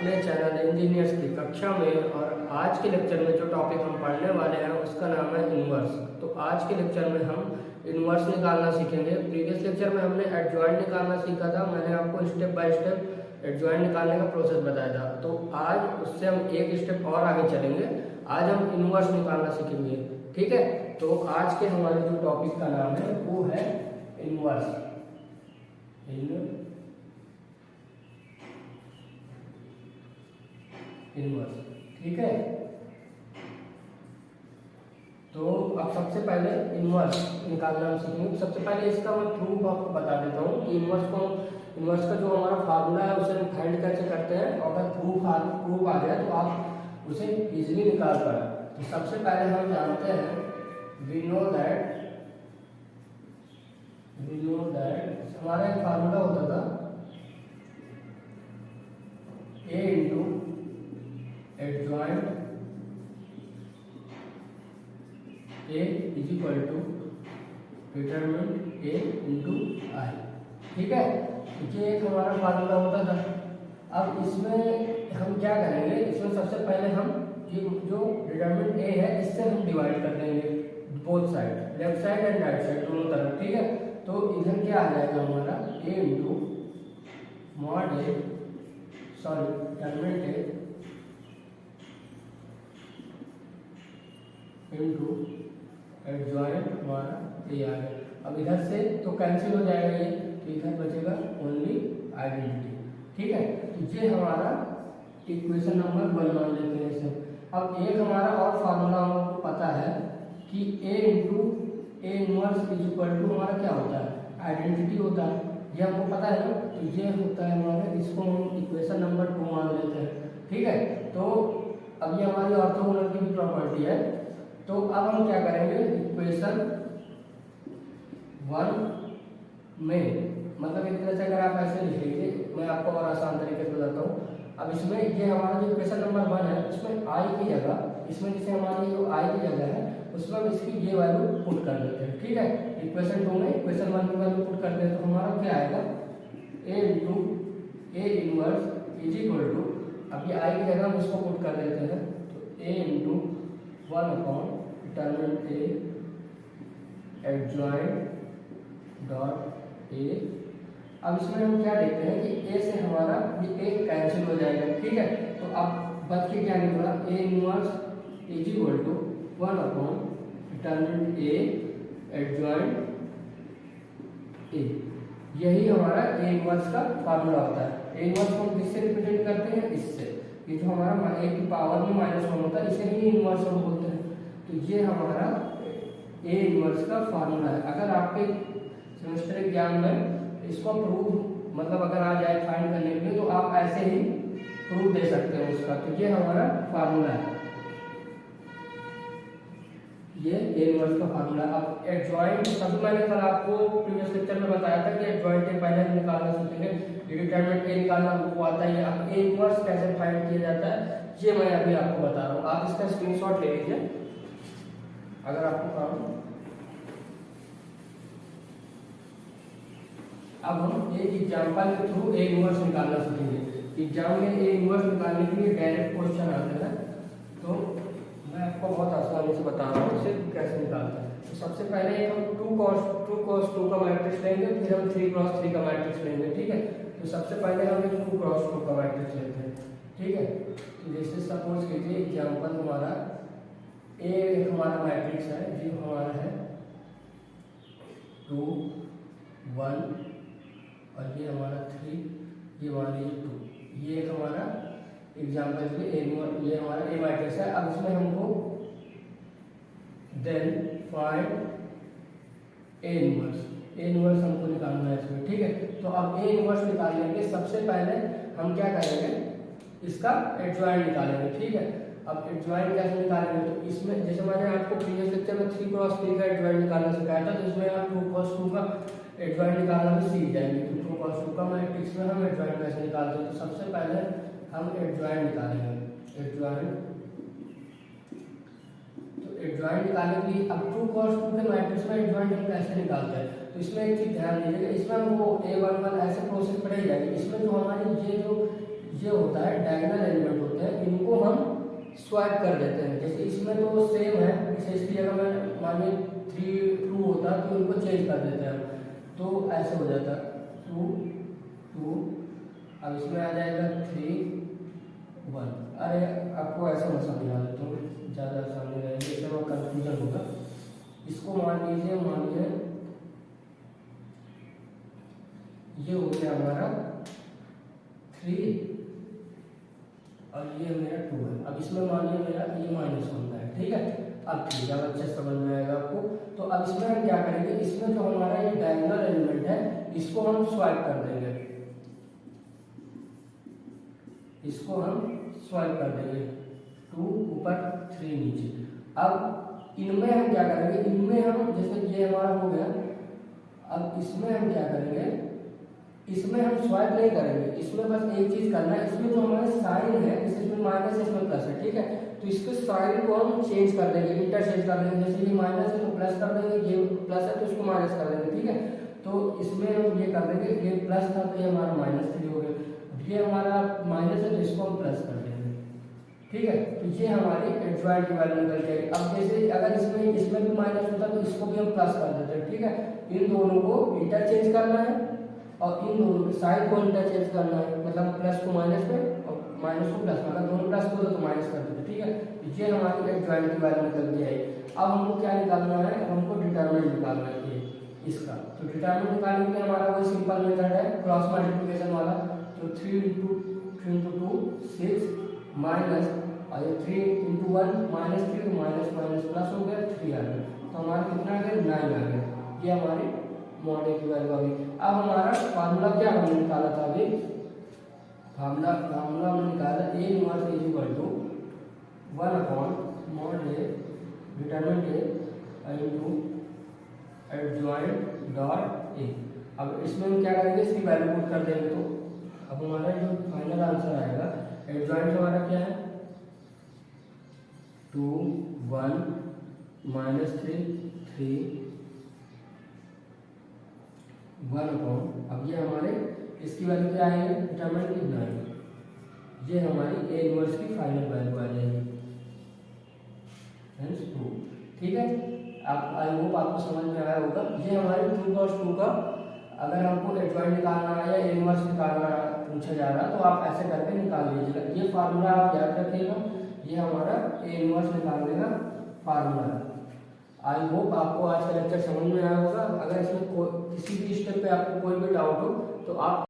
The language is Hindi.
अपने चैनल इंजीनियर्स की कक्षा में। और आज के लेक्चर में जो टॉपिक हम पढ़ने वाले हैं उसका नाम है इन्वर्स। तो आज के लेक्चर में हम इन्वर्स निकालना सीखेंगे। प्रीवियस लेक्चर में हमने एडजॉइंट निकालना सीखा था। मैंने आपको स्टेप बाय स्टेप एडजॉइंट निकालने का प्रोसेस बताया था। तो आज उससे हम एक स्टेप और आगे चलेंगे। आज हम इन्वर्स निकालना सीखेंगे, ठीक है। तो आज के हमारे जो टॉपिक का नाम है वो है इन्वर्स। इन्वर्स, ठीक है। तो अब सबसे पहले इन्वर्स निकालना हम सीखेंगे। सबसे पहले इसका मैं प्रूफ आपको बता देता हूँ कि इन्वर्स का जो हमारा फार्मूला है उसे हम फाइंड कैसे करते हैं। और अगर प्रूफ आ जाए तो आप उसे इजीली निकाल पाए। तो सबसे पहले हम जानते हैं वी नो दैट हमारा एक फार्मूला होता था A into adjoint A is equal to determinant A into I, ठीक है। ये एक हमारा फार्मूला होता था। अब इसमें हम क्या करेंगे, इसमें सबसे पहले हम ये जो डिटरमिनेंट ए है इससे हम डिवाइड कर देंगे both side, left side and right side दोनों तरफ, ठीक है। तो इधर क्या आ जाएगा हमारा A into mod A determinant A into adjoint हमारा ए आ गया। अब इधर से तो कैंसिल हो जाएगा ये, तो इधर बचेगा ओनली आइडेंटिटी, ठीक है। तो ये हमारा इक्वेशन नंबर 1 मान लेते हैं इसे। अब एक हमारा और फार्मूला हमको पता है कि A into A inverse is equal to हमारा क्या होता है, आइडेंटिटी होता है। ये हमको पता है ना। तो ये होता है हमारा, इसको हम इक्वेशन नंबर 2 मान लेते हैं, ठीक है। तो अब ये हमारी ऑर्थोगोनल की भी प्रॉपर्टी है। तो अब हम क्या करेंगे, इक्वेशन 1 में मतलब एक तरह से अगर आप ऐसे लिख लीजिए, मैं आपको और आसान तरीके से बताता हूँ। अब इसमें ये हमारा जो इक्वेशन नंबर 1 है उसमें आई की जगह, इसमें जैसे हमारी जो आई की जगह है उसमें हम इसकी ये वैल्यू पुट कर देते हैं, ठीक है। इक्वेशन 2 में इक्वेशन 1 की वैल्यू पुट करते हैं तो हमारा क्या आएगा, A into A inverse is equal to, अब ये आई की जगह हम इसको पुट कर देते हैं तो A into 1 upon determinant A adjoint dot A. अब इसमें हम क्या देखते हैं कि ए से हमारा ये ए कैंसिल हो जाएगा, ठीक है। तो अब बच के क्या निकला, A inverse is equal to 1 upon determinant A adjoint A. यही हमारा ए इनवर्स का फार्मूला होता है। ए इनवर्स को हम किससे रिप्रेजेंट करते हैं, इससे। ये जो हमारा ए की पावर में -1 होता है इसे ही इनवर्स हम बोलते हैं। तो ये हमारा ए इनवर्स का फार्मूला है। अगर आपके सेमेस्टर एग्जाम में इसको प्रूफ मतलब अगर आ जाए फाइंड करने के लिए तो आप ऐसे ही प्रूफ दे सकते हैं उसका। तो ये हमारा फार्मूला है, ये ए इनवर्स का फार्मूला। अब एडजॉइंट, तभी मैंने कल आपको प्रीवियस लेक्चर में बताया था कि एडजॉइंट ए पहले हम निकालना सीखेंगे, डिटरमिनेंट ए निकालना हमको आता ही है। अब ए इनवर्स कैसे फाइंड किया जाता है ये मैं अभी आपको बता रहा हूँ। आप इसका स्क्रीनशॉट ले लीजिए अगर आपको काम। अब हम एक एग्जांपल के थ्रू ए इनवर्स निकालना सीखेंगे। एग्जाम में ए इनवर्स निकालने के लिए डायरेक्ट क्वेश्चन आते हैं, तो मैं आपको बहुत आसानी से बता रहा हूँ इसे कैसे निकालते हैं। तो सबसे पहले हम 2 क्रॉस 2 का मैट्रिक्स लेंगे, फिर हम 3 क्रॉस 3 का मैट्रिक्स लेंगे, ठीक है। तो सबसे पहले हम एक 2 क्रॉस 2 का मैट्रिक्स लेते हैं, ठीक है। तो जैसे सपोज कीजिए एग्जाम्पल हमारा ए हमारा मैट्रिक्स है, जो हमारा है 2 1 और ये हमारा 3, ये मान लीजिए 2। ये एक हमारा एग्जाम्पल के लिए ये हमारा ए मैट्रिक्स है। अब इसमें हमको देन फाइंड ए इनवर्स हमको निकालना है इसमें, ठीक है। तो अब ए इनवर्स निकालने के सबसे पहले हम क्या करेंगे, इसका एडजॉइंट निकालेंगे, ठीक है। अब एडजॉइंट कैसे निकालेंगे, तो इसमें जैसे मैंने आपको प्रीवियस लेक्चर में 3 क्रॉस 3 का एडजॉइंट निकालना सिखाया था, तो इसमें आप 2 क्रॉस 2 का एडजॉइंट निकालना भी सीख जाएंगे। तो 2 क्रॉस 2 का मैट्रिक्स में हम एडजॉइंट कैसे निकालते हैं, तो सबसे पहले हम एडजॉइंट निकालेंगे। तो एडजॉइंट निकालने के लिए अब 2 क्रॉस 2 के मैट्रिक्स में एडजॉइंट हम कैसे निकालते हैं, तो इसमें एक चीज ध्यान दीजिएगा, इसमें हमको A11 ऐसे प्रोसेस पढ़ाई जाएगी। इसमें जो हमारी ये होता है डायगोनल एलिमेंट होते हैं, इनको हम स्वाइप कर देते हैं। जैसे इसमें तो सेम है, इसे इसकी जगह में मानिए 3 2 होता तो इनको चेंज कर देते हैं, तो ऐसे हो जाता 2 2, अब इसमें आ जाएगा 3 1। अरे आपको ऐसा मैं समझा देता हूँ, ज़्यादा सामने रहेंगे, इससे वो कन्फ्यूजन होगा। इसको मान लीजिए, मानिए ये हो गया हमारा 3 और ये मेरा 2 है। अब इसमें मानिए मेरा ये -1 है, ठीक है। अब ठीक है, अब अच्छे समझ में आएगा आपको। तो अब इसमें हम क्या करेंगे, इसमें जो हमारा ये डायगोनल एलिमेंट है इसको हम स्वाइप कर देंगे, इसको हम स्वाइप कर देंगे, 2 ऊपर 3 नीचे। अब इनमें हम क्या करेंगे, इनमें हम जैसे ये हमारा हो गया, अब इसमें हम क्या करेंगे, इसमें हम स्वाइप नहीं करेंगे, इसमें बस एक चीज करना है, इसमें जो हमारा साइन है, इसमें माइनस है, इसमें प्लस है, ठीक है। तो इसके साइन को हम चेंज कर देंगे, इंटरचेंज कर देंगे। जैसे ये माइनस है तो प्लस कर देंगे, ये प्लस है तो इसको माइनस कर देंगे, ठीक है। तो इसमें हम ये कर देंगे, ये प्लस था तो ये हमारा -3 हो गया, ये हमारा माइनस है तो इसको हम प्लस कर देंगे, ठीक है। तो ये हमारी एडजॉइंट की वैल्यू निकल जाएगी। अब जैसे अगर इसमें भी माइनस होता तो इसको भी हम प्लस कर देते हैं, ठीक है। इन दोनों को इंटरचेंज करना है और इन दोनों के साइड को इंटरचेंज करना है, मतलब प्लस को माइनस में और माइनस को प्लस में, अगर दोनों प्लस को तो माइनस कर देते, ठीक है। ये हमारी एडजॉइंट की वैल्यू निकल जाएगी। अब हमको क्या निकालना है, हमको डिटरमिनेंट निकालना है इसका। तो डिटरमिनेंट निकालने के लिए हमारा वही सिंपल मेथड है, क्रॉस मल्टीप्लिकेशन वाला। तो 3 × 2 6 माइनस, और ये 3 × 1 -3, तो माइनस माइनस प्लस हो गया, 3 आ गया, तो हमारा कितना आ गया, 9 आ गया। ये हमारी मॉडल की वैल्यू आ गई। अब हमारा फार्मूला क्या हमने निकाला था अभी, फार्मूला हमने निकाला A inverse is equal to 1/mod A determinant A into adjoint dot A। अब इसमें हम क्या करेंगे, इसकी वैल्यू पुट कर देंगे। तो अब हमारा जो फाइनल आंसर आएगा, एडजॉइंट हमारा क्या है, 2 1 -3 3 1/, अब ये हमारे इसकी वैल्यू क्या आएगी, डिटरमिनेंट कितना है, ये हमारी A इनवर्स की फाइनल वैल्यू आ जाएगी, 2, ठीक है। आप आई होप आपको समझ में आया होगा। ये हमारे 2 क्रॉस 2 का अगर हमको एडजॉइंट निकालना है या A इनवर्स निकालना पूछा जा रहा है तो आप ऐसे करके निकाल लीजिएगा। ये फार्मूला आप याद रखिएगा, ये हमारा A इनवर्स निकालने का फार्मूला है। आई होप आपको आज का लेक्चर समझ में आया होगा। अगर इसमें किसी भी स्टेप पे आपको कोई भी डाउट हो तो आप